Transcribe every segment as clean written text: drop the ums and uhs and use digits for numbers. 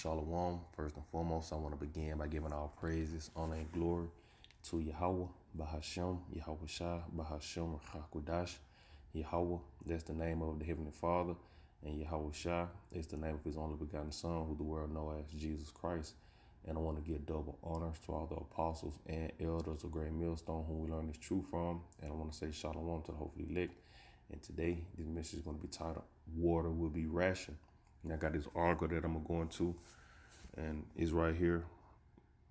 Shalom. First and foremost, I want to begin by giving all praises, honor, and glory to Yahweh, Bahashem, Yahweh Shah, Bahashem, Hakudash. Yahweh, that's the name of the Heavenly Father, and Yahweh Shah is the name of His only begotten Son, who the world knows as Jesus Christ. And I want to give double honors to all the apostles and elders of Great Millstone, whom we learn this truth from. And I want to say Shalom to the hopefully elect. And today, this message is going to be titled, Water Will Be Rationed. And I got this article that I'm going to go into, and it's right here.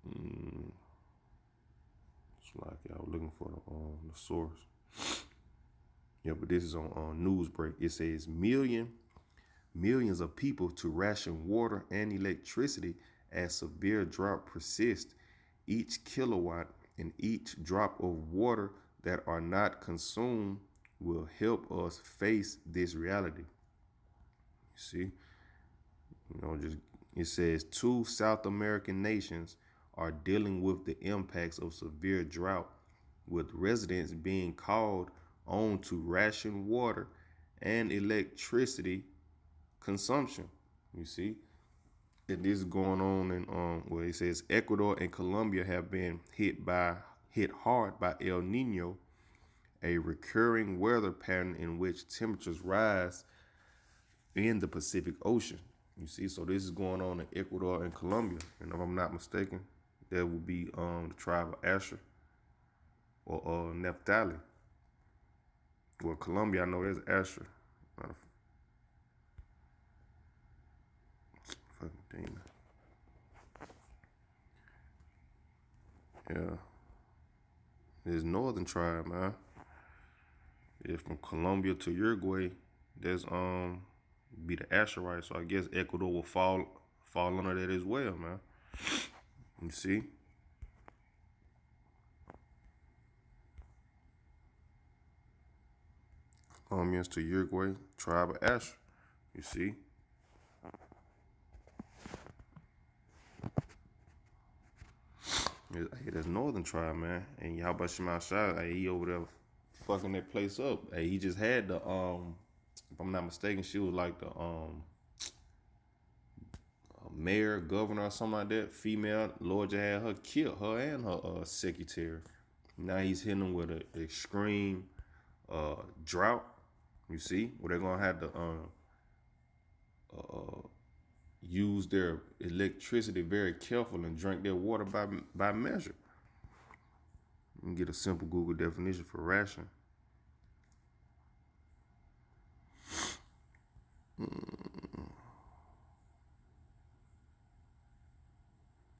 It's like I was looking for the source. Yeah, but this is on Newsbreak. It says millions of people to ration water and electricity as severe drought persists. Each kilowatt and each drop of water that are not consumed will help us face this reality. You see? Just it says 2 South American nations are dealing with the impacts of severe drought, with residents being called on to ration water and electricity consumption. You see, and this is going on in where it says Ecuador and Colombia have been hit hard by El Nino, a recurring weather pattern in which temperatures rise in the Pacific Ocean. You see, so this is going on in Ecuador and Colombia. And if I'm not mistaken, that would be the tribe of Asher or Naphtali. Well, Colombia, I know there's Asher. Not a fucking thing. Yeah. There's Northern tribe, man. Yeah, from Colombia to Uruguay, there's be the Asherites. So I guess Ecuador will fall under that as well, man. You see? Colombians to Uruguay, tribe of Asher. You see? Hey, that's Northern tribe, man. And Yahweh Shema Shah, hey, he over there fucking that place up. Hey, he just had the if I'm not mistaken, she was like the mayor, governor, or something like that. Female. Lord just had her killed, her and her secretary. Now he's hitting them with an extreme drought. You see, where they're gonna have to use their electricity very careful and drink their water by measure. You can get a simple Google definition for ration.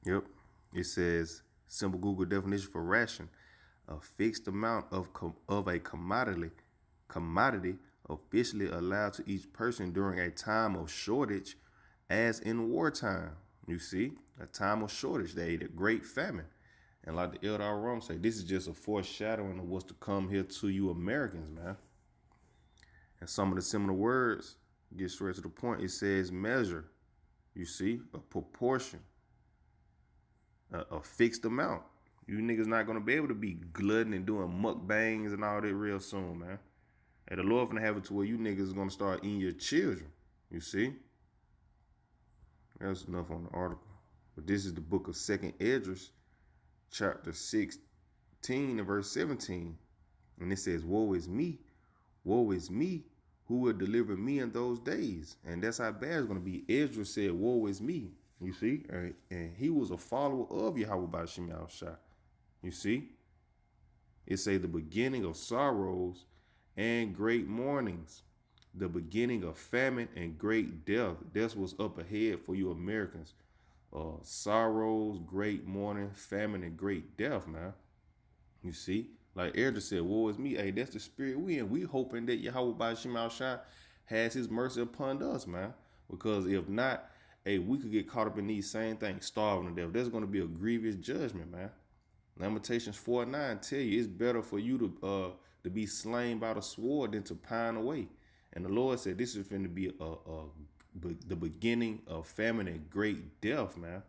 Yep. It says simple Google definition for ration: a fixed amount of a commodity officially allowed to each person during a time of shortage, as in wartime. You see, a time of shortage, they ate a great famine. And like the Elder Rum say, this is just a foreshadowing of what's to come here to you Americans, man. And some of the similar words, get straight to the point, it says measure. You see, a proportion, a fixed amount. You niggas not gonna be able to be glutton and doing mukbangs and all that real soon, man. And the Lord gonna have it to where you niggas is gonna start eating your children. You see? That's enough on the article. But this is the book of 2nd Esdras, chapter 16 and verse 17. And it says, woe is me, who will deliver me in those days? And that's how bad it's gonna be. Esdras said, woe is me. You see? And he was a follower of Yahweh by Shema Shah. You see? It say the beginning of sorrows and great mournings, the beginning of famine and great death. That's what's up ahead for you Americans. Sorrows, great mourning, famine, and great death, man. You see? Like Elder said, woe is me. Hey, that's the spirit we in. We hoping that Yahweh by Shema Shah has his mercy upon us, man. Because if not, hey, we could get caught up in these same things, starving to death. There's going to be a grievous judgment, man. Lamentations 4:9 tell you it's better for you to be slain by the sword than to pine away. And the Lord said this is going to be the beginning of famine and great death, man.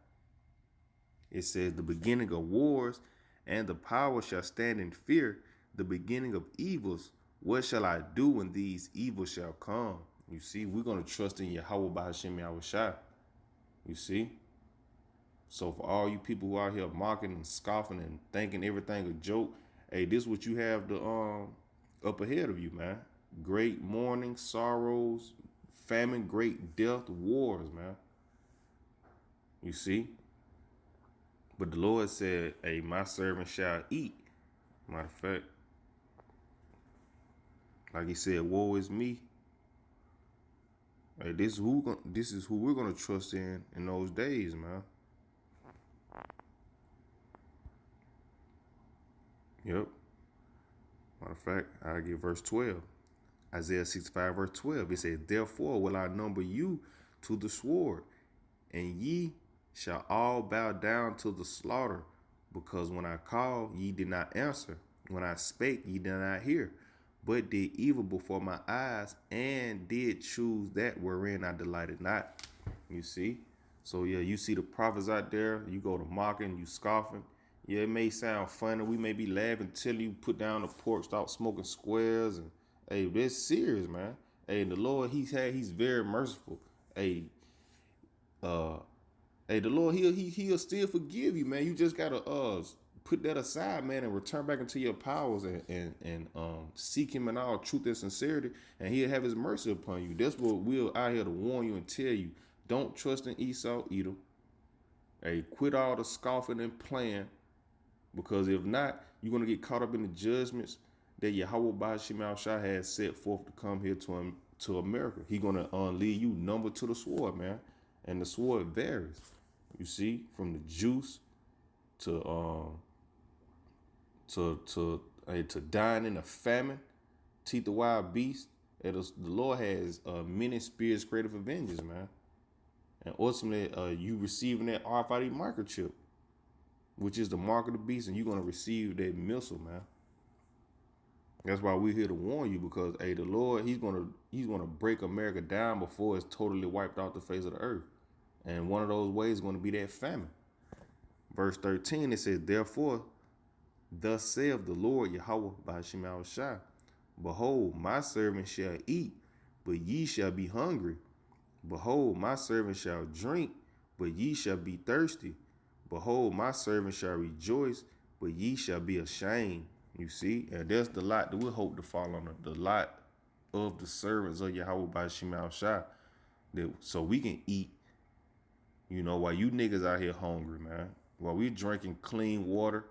It says the beginning of wars, and the power shall stand in fear, the beginning of evils. What shall I do when these evils shall come? You see, we're going to trust in Yahweh by Hashem Yahweh Shai. You see? So for all you people who out here mocking and scoffing and thinking everything a joke, hey, this is what you have to up ahead of you, man. Great mourning, sorrows, famine, great death, wars, man. You see? But the Lord said, hey, my servant shall eat. Matter of fact, like he said, woe is me. Hey, this is who we're gonna trust in those days, man. Yep. Matter of fact, I give verse 12. Isaiah 65, verse 12. It says, therefore will I number you to the sword, and ye shall all bow down to the slaughter, because when I called, ye did not answer. When I spake, ye did not hear, but did evil before my eyes, and did choose that wherein I delighted not. You see? So yeah, you see the prophets out there, you go to mocking, you scoffing. Yeah, it may sound funny. We may be laughing till you put down the pork, start smoking squares, and hey, that's serious, man. Hey, the Lord, he's very merciful. Hey, uh, hey, the Lord, he'll still forgive you, man. You just gotta put that aside, man, and return back into your powers and seek him in all truth and sincerity, and he'll have his mercy upon you. That's what we're out here to warn you and tell you. Don't trust in Esau, Edom. Hey, quit all the scoffing and playing, because if not, you're gonna get caught up in the judgments that Yahweh Ba'ashim Shah has set forth to come here to America. He's gonna lead you number to the sword, man, and the sword varies. You see, from the juice to dying in a famine, teeth of wild beast. The Lord has many spirits created for vengeance, man. And ultimately, you receiving that RFID microchip, which is the mark of the beast, and you're gonna receive that missile, man. That's why we're here to warn you, because hey, the Lord, he's gonna break America down before it's totally wiped off the face of the earth. And one of those ways is gonna be that famine. Verse 13, it says, therefore, thus saith the Lord Yahweh by Shemal Shah, behold, my servant shall eat, but ye shall be hungry. Behold, my servant shall drink, but ye shall be thirsty. Behold, my servant shall rejoice, but ye shall be ashamed. You see, and that's the lot that we hope to fall under, the lot of the servants of Yahweh by Shemal Shah, so we can eat, while you niggas out here hungry, man, while we drinking clean water,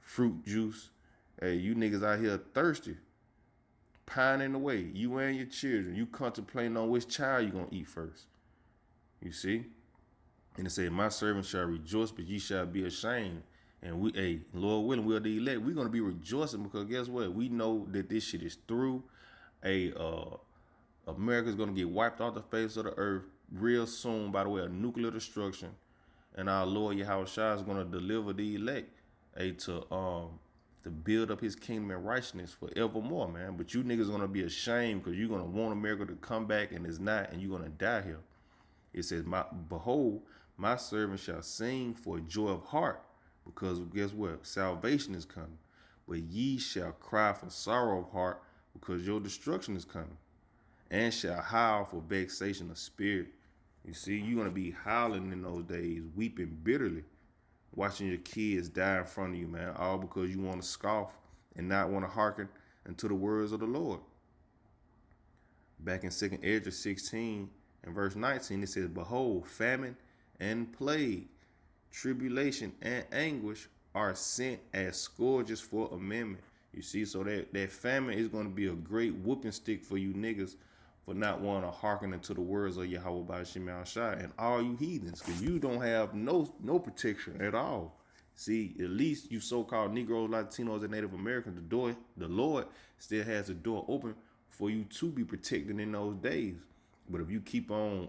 fruit juice. Hey, you niggas out here thirsty, pining away. You and your children. You contemplating on which child you gonna eat first. You see? And it said, my servant shall rejoice, but ye shall be ashamed. And Lord willing, we're the elect. We're gonna be rejoicing, because guess what? We know that this shit is through. America's gonna get wiped off the face of the earth real soon by the way of nuclear destruction. And our Lord Yahweh Shah is gonna deliver the elect to build up his kingdom and righteousness forevermore, man. But you niggas gonna be ashamed, because you're gonna want America to come back, and it's not, and you're gonna die here. It says, behold, my servant shall sing for joy of heart, because guess what? Salvation is coming. But ye shall cry for sorrow of heart, because your destruction is coming, and shall howl for vexation of spirit. You see, you're gonna be howling in those days, weeping bitterly, watching your kids die in front of you, man, all because you want to scoff and not want to hearken unto the words of the Lord. Back in 2nd Esdras 16 and verse 19, it says, behold, famine and plague, tribulation and anguish are sent as scourges for amendment. You see, so that famine is going to be a great whooping stick for you niggas for not wanting to hearken unto the words of Yahweh by Shemal Shah, and all you heathens, because you don't have no protection at all. See, at least you so-called Negroes, Latinos, and Native Americans, the Lord still has the door open for you to be protected in those days. But if you keep on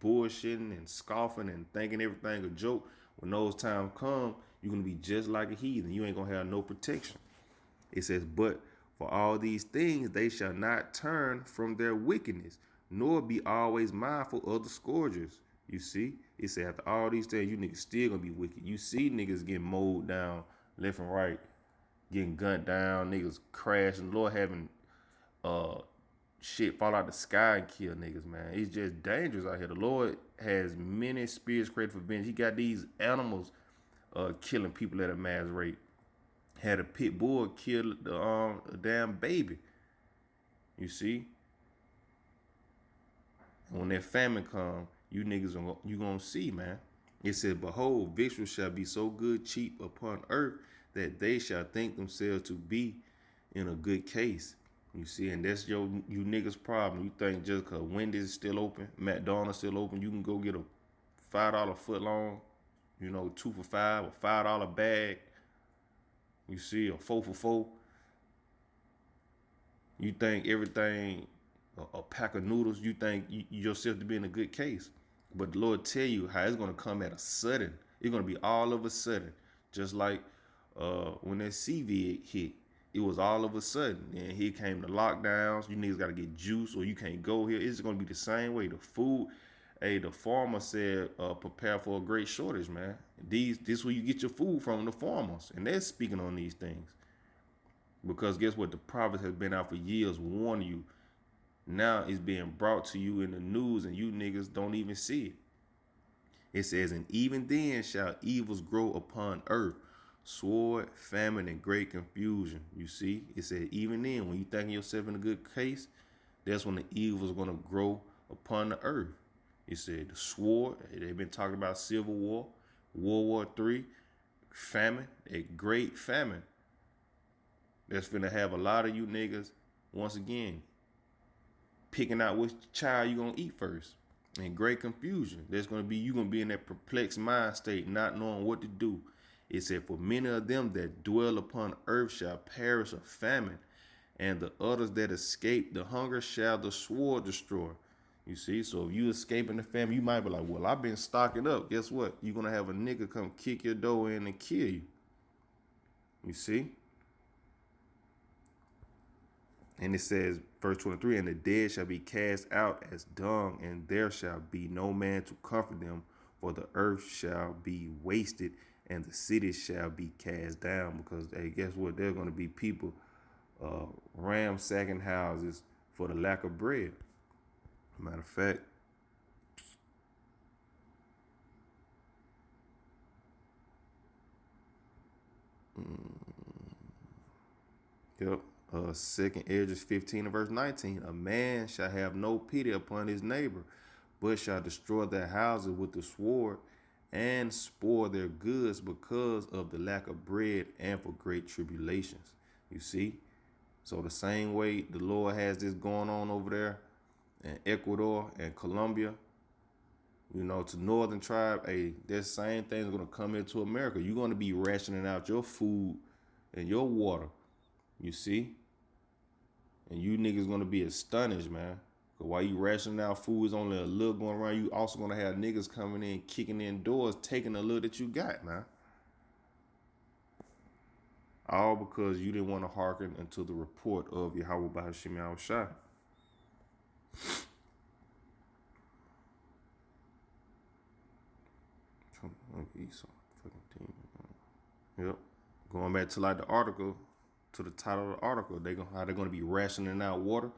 bullshitting and scoffing and thinking everything a joke, when those times come, you're going to be just like a heathen. You ain't going to have no protection. It says, but for all these things they shall not turn from their wickedness, nor be always mindful of the scourgers. You see? It said, after all these things, you niggas still going to be wicked. You see niggas getting mowed down left and right, getting gunned down, niggas crashing. The Lord having shit fall out the sky and kill niggas, man. It's just dangerous out here. The Lord has many spirits created for vengeance. He got these animals killing people at a mass rate. Had a pit bull kill a damn baby. You see, and when that famine come, you niggas you gonna see, man. It said, "Behold, victuals shall be so good cheap upon earth that they shall think themselves to be in a good case." You see, and that's you niggas' problem. You think just cause Wendy's is still open, McDonald's still open, you can go get a $5 foot long, 2 for $5, or $5 bag. You see, a 4 for $4. You think everything, a pack of noodles, you think yourself to be in a good case. But the Lord tell you how it's going to come at a sudden. It's going to be all of a sudden. Just like when that COVID hit, it was all of a sudden. And here came the lockdowns. You niggas got to get juice or you can't go here. It's going to be the same way. The food, hey, the farmer said prepare for a great shortage, man. This where you get your food from, the farmers. And they're speaking on these things. Because guess what? The prophet has been out for years warning you. Now it's being brought to you in the news and you niggas don't even see it. It says, "And even then shall evils grow upon earth, sword, famine, and great confusion." You see, it said, even then, when you thinking yourself in a good case, that's when the evils are going to grow upon the earth. It said the sword, they've been talking about Civil War, World War III, famine, a great famine. That's finna have a lot of you niggas, once again, picking out which child you gonna eat first. And great confusion. There's gonna be, you gonna be in that perplexed mind state, not knowing what to do. It said, "For many of them that dwell upon earth shall perish of famine, and the others that escape the hunger shall the sword destroy." You see, so if you escaping the famine, you might be like, "Well, I've been stocking up." Guess what? You're gonna have a nigga come kick your door in and kill you. You see? And it says, verse 23, "And the dead shall be cast out as dung, and there shall be no man to comfort them, for the earth shall be wasted, and the cities shall be cast down." Because, hey, guess what? There are going to be people ransacking houses for the lack of bread. Matter of fact, yep. Second Esdras 15 and verse 19. "A man shall have no pity upon his neighbor, but shall destroy their houses with the sword and spoil their goods because of the lack of bread and for great tribulations." You see? So the same way the Lord has this going on over there in Ecuador and Colombia, to Northern Tribe, hey, that same thing is going to come into America. You're going to be rationing out your food and your water. You see? And you niggas gonna be astonished, man. Cause while you rationing out food, is only a little going around, you also gonna have niggas coming in, kicking in doors, taking a little that you got, man. All because you didn't want to hearken unto the report of Yahweh Bahashim Yahushua. Yep. Going back to like the article, to the title of the article, how they're gonna be rationing out water.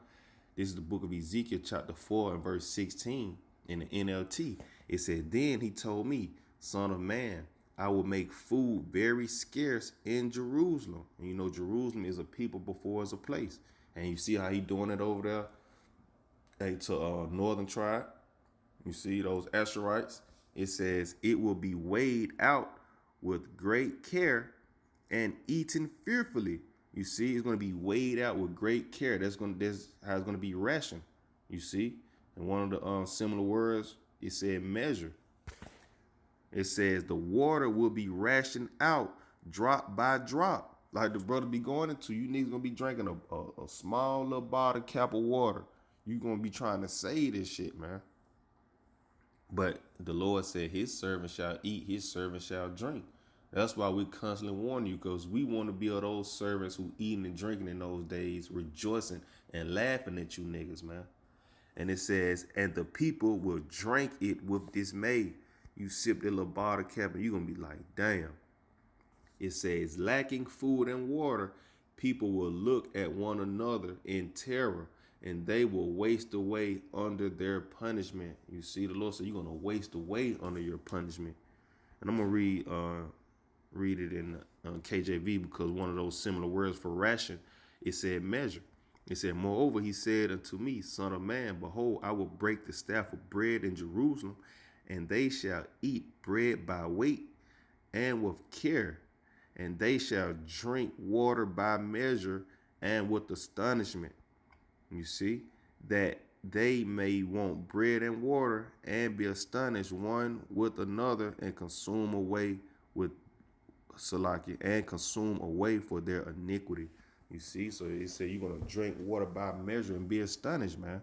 This is the book of Ezekiel, chapter 4 and verse 16 in the NLT. It said, "Then he told me, son of man, I will make food very scarce in Jerusalem." And Jerusalem is a people before it's a place. And you see how he doing it over there, hey, to Northern Tribe. You see those Asherites. It says, "It will be weighed out with great care and eaten fearfully." You see, it's going to be weighed out with great care. That's how it's going to be rationed. You see, and one of the similar words, it said measure. It says the water will be rationed out drop by drop. Like the brother be going into, you niggas gonna be drinking a small little bottle cap of water. You gonna be trying to save this shit, man. But the Lord said his servant shall eat, his servant shall drink. That's why we constantly warn you, because we want to be of those servants who eating and drinking in those days, rejoicing and laughing at you niggas, man. And it says, "And the people will drink it with dismay." You sip that little bottle cap and you're going to be like, damn. It says, "Lacking food and water, people will look at one another in terror and they will waste away under their punishment. You see, the Lord said you're gonna waste away under your punishment. And I'm gonna read it in KJV, because one of those similar words for ration, it said measure. It said, moreover, he said unto me, Son of man, behold, I will break the staff of bread in Jerusalem, and they shall eat bread by weight and with care, and they shall drink water by measure and with astonishment. You see, that they may want bread and water and be astonished one with another and consume away with Salaki and consume away for their iniquity. You see, so it said you're gonna drink water by measure and be astonished, man.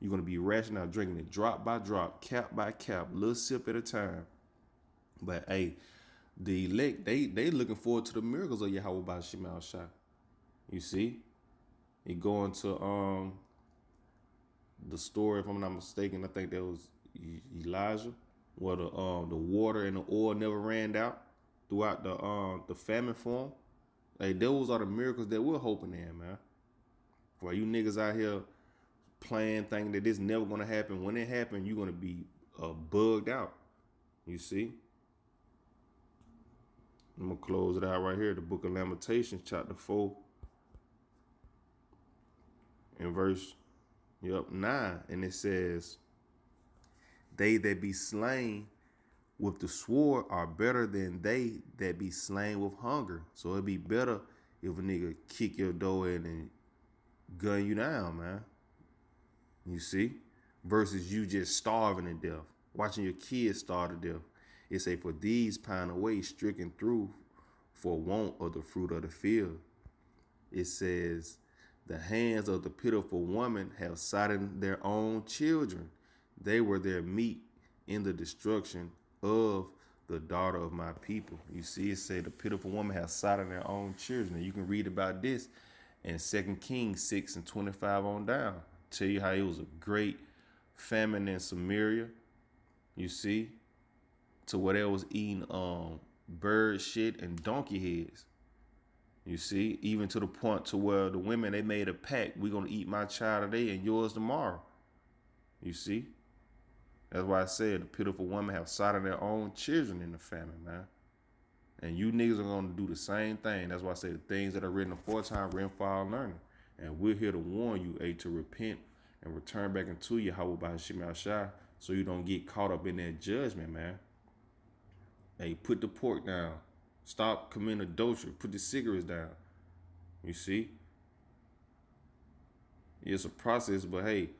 You're gonna be rational out drinking it drop by drop, cap by cap, little sip at a time. But hey, the elect, they looking forward to the miracles of Yahweh by Shemal Shah. You see, he going to the story, if I'm not mistaken, I think that was Elijah, where the water and the oil never ran out throughout the famine for him. Like, those are the miracles that we're hoping in, man. While you niggas out here playing, thinking that this never gonna happen, when it happen, you're gonna be bugged out. You see? I'm gonna close it out right here. The book of Lamentations, chapter 4, and verse 9. And it says, they that be slain with the sword are better than they that be slain with hunger. So it'd be better if a nigga kick your door in and gun you down, man. You see? Versus you just starving to death, watching your kids starve to death. It say, for these pine away, stricken through for want of the fruit of the field. It says, the hands of the pitiful woman have sodden their own children. They were their meat in the destruction of the daughter of my people. You see, it say the pitiful woman has sodden their own children. And you can read about this in 2 Kings 6 and 25 on down. Tell you how it was a great famine in Samaria. You see, to where they was eating bird shit and donkey heads. You see, even to the point to where the women, they made a pact. We're going to eat my child today and yours tomorrow. You see? That's why I said the pitiful women have sodden their own children in the famine, man. And you niggas are going to do the same thing. That's why I say the things that are written aforetime, written for our learning. And we're here to warn you, to repent and return back into Yahweh by Shemal Shah, so you don't get caught up in that judgment, man. Hey, put the pork down. Stop committing adultery. Put the cigarettes down. You see? It's a process, but hey,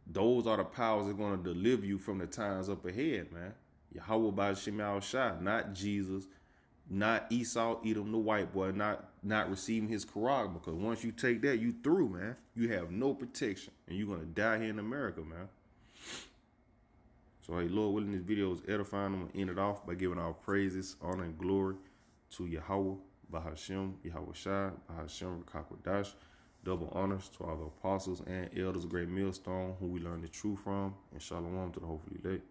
those are the powers that are going to deliver you from the times up ahead, man. Yahweh by Shemal Shah, not Jesus, not Esau, Edom, the white boy, not receiving his Quran, because once you take that, you through, man. You have no protection, and you're going to die here in America, man. So, hey, Lord willing, this video is edifying. I'm going to end it off by giving our praises, honor, and glory to Yahweh, Bahashem, Yahweh Shai, Bahashem, Rakakwadash. Double honors to all the apostles and elders of Great Millstone, who we learned the truth from, and shalom to the hopefully day.